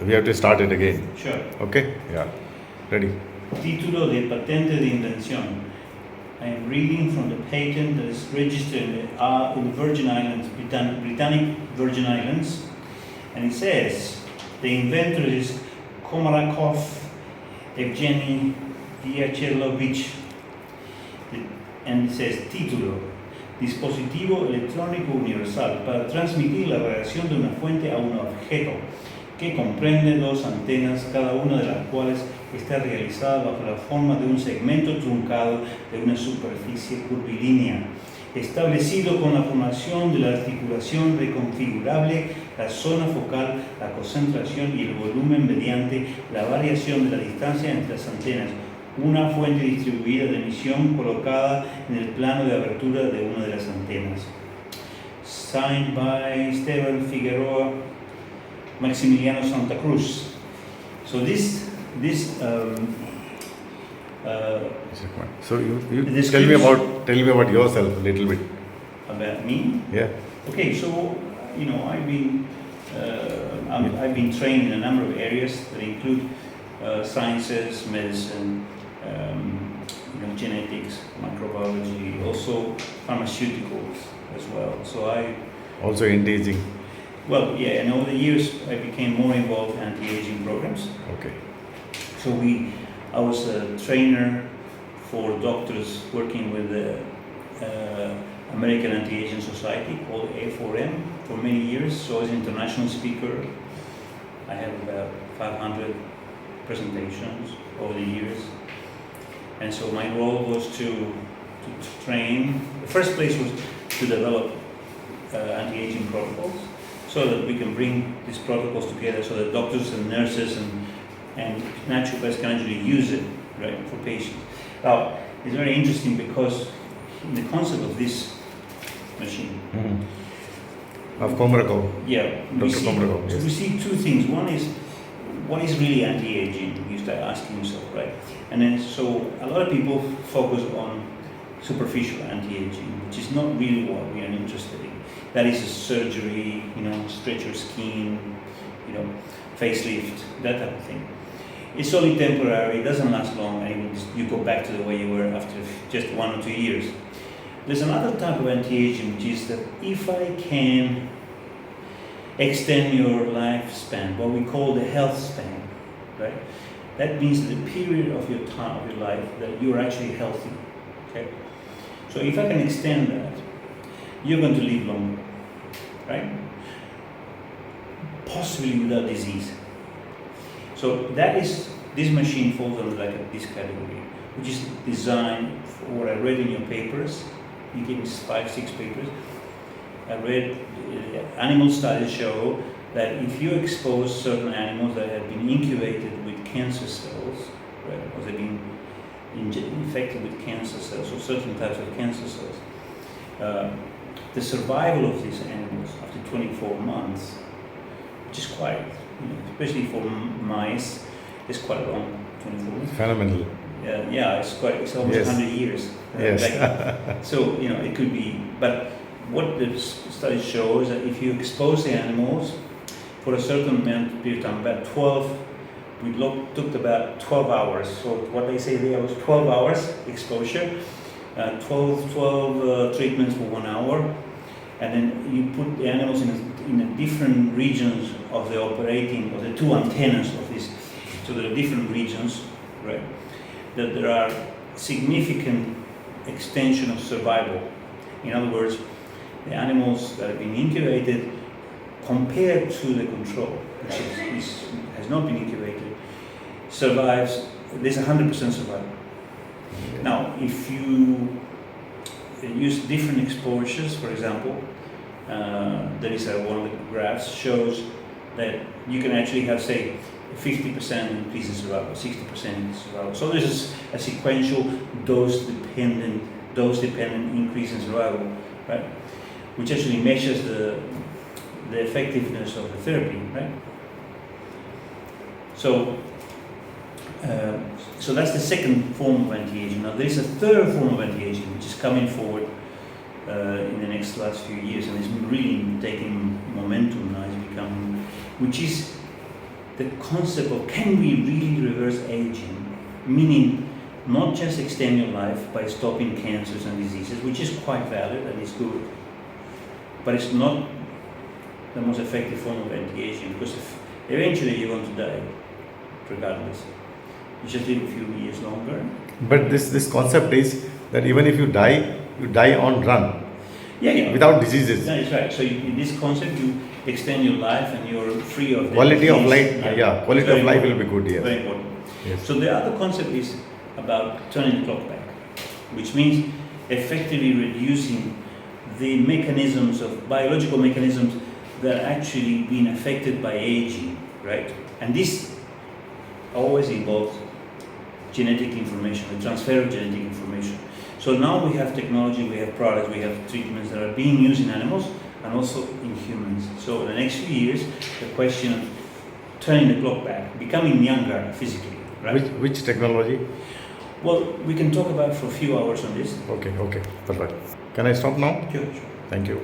We have to start it again. Sure. Okay? Yeah. Ready? Título de patente de invención. I am reading from the patent that is registered in the Virgin Islands, Britannic Virgin Islands, and it says the inventor is Komarakov Evgeny Vyachelovich, and it says título, dispositivo electrónico universal para transmitir la radiación de una fuente a un objeto, que comprende dos antenas, cada una de las cuales está realizada bajo la forma de un segmento truncado de una superficie curvilínea, establecido con la formación de la articulación reconfigurable, la zona focal, la concentración y el volumen mediante la variación de la distancia entre las antenas, una fuente distribuida de emisión colocada en el plano de abertura de una de las antenas. Signed by Esteban Figueroa, Maximiliano Santa Cruz. So so you tell me about yourself a little bit. About me? Yeah. Okay, so I've been trained in a number of areas that include sciences, medicine, genetics, microbiology, also pharmaceuticals as well. So I also anti-aging. Well, yeah, and over the years I became more involved in anti-aging programs. Okay. So I was a trainer for doctors working with the American Anti-Aging Society called A4M for many years. So I was an international speaker. I had about 500 presentations over the years. And so my role was to train. The first place was to develop anti-aging protocols, so that we can bring these protocols together so that doctors and nurses and naturopaths can actually use it, right, for patients. Now, it's very interesting because in the concept of this machine, of Komarakov. Yeah, Dr. Komarakov, yes. We see two things. One is, what is really anti-aging? You start asking yourself, right? And then, so a lot of people focus on superficial anti-aging, which is not really what we are interested in. That is a surgery, stretch your skin, facelift, that type of thing. It's only temporary, it doesn't last long, and you go back to the way you were after just 1 or 2 years. There's another type of anti-aging, which is that if I can extend your lifespan, what we call the health span, right? That means the period of your time, of your life, that you're actually healthy, okay? So if I can extend that, you're going to live longer, right? Possibly without disease. So this machine falls under this category, which is designed for what I read in your papers. You gave me 5, 6 papers. I read animal studies show that if you expose certain animals that have been incubated with cancer cells, right, or they've been infected with cancer cells or certain types of cancer cells, the survival of these animals after 24 months, which is quite, especially for mice, is quite long, 24 months. Phenomenal. Yeah, it's almost 100 years. Yes. So, it could be, but what the study shows that if you expose the animals for a certain period of time, about 12, took about 12 hours. So what they say there was 12 hours exposure, 12 treatments for 1 hour, and then you put the animals in the different regions of the two antennas of this. So there are different regions, right? That there are significant extension of survival. In other words, the animals that have been incubated compared to the control, which has not been incubated, survives. There's 100% survival. Now, if you use different exposures, for example, there is one of the graphs shows that you can actually have, say, 50% increase in survival, 60% in survival. So there's a sequential dose-dependent increase in survival, right? Which actually measures the effectiveness of the therapy, right? So that's the second form of anti-aging. Now there is a third form of anti-aging which is coming forward in the last few years, and it's really taking momentum now. It's becoming, which is the concept of can we really reverse aging, meaning not just extend your life by stopping cancers and diseases, which is quite valid and is good, but it's not the most effective form of anti-aging, because if eventually you're going to die, regardless. You just live a few years longer. But this concept is that even if you die on run. Yeah. Without diseases. That is right. So in this concept, you extend your life and you're free of Quality of disease. life, quality of life will be good, yes. Very important. Yes. So the other concept is about turning the clock back, which means effectively reducing the mechanisms of biological mechanisms that are actually being affected by aging, right? And this always involves genetic information, the transfer of genetic information. So now we have technology, we have products, we have treatments that are being used in animals and also in humans. So in the next few years, the question of turning the clock back, becoming younger physically, right? Which technology? Well, we can talk about for a few hours on this. Okay, perfect. Can I stop now? Sure. Thank you.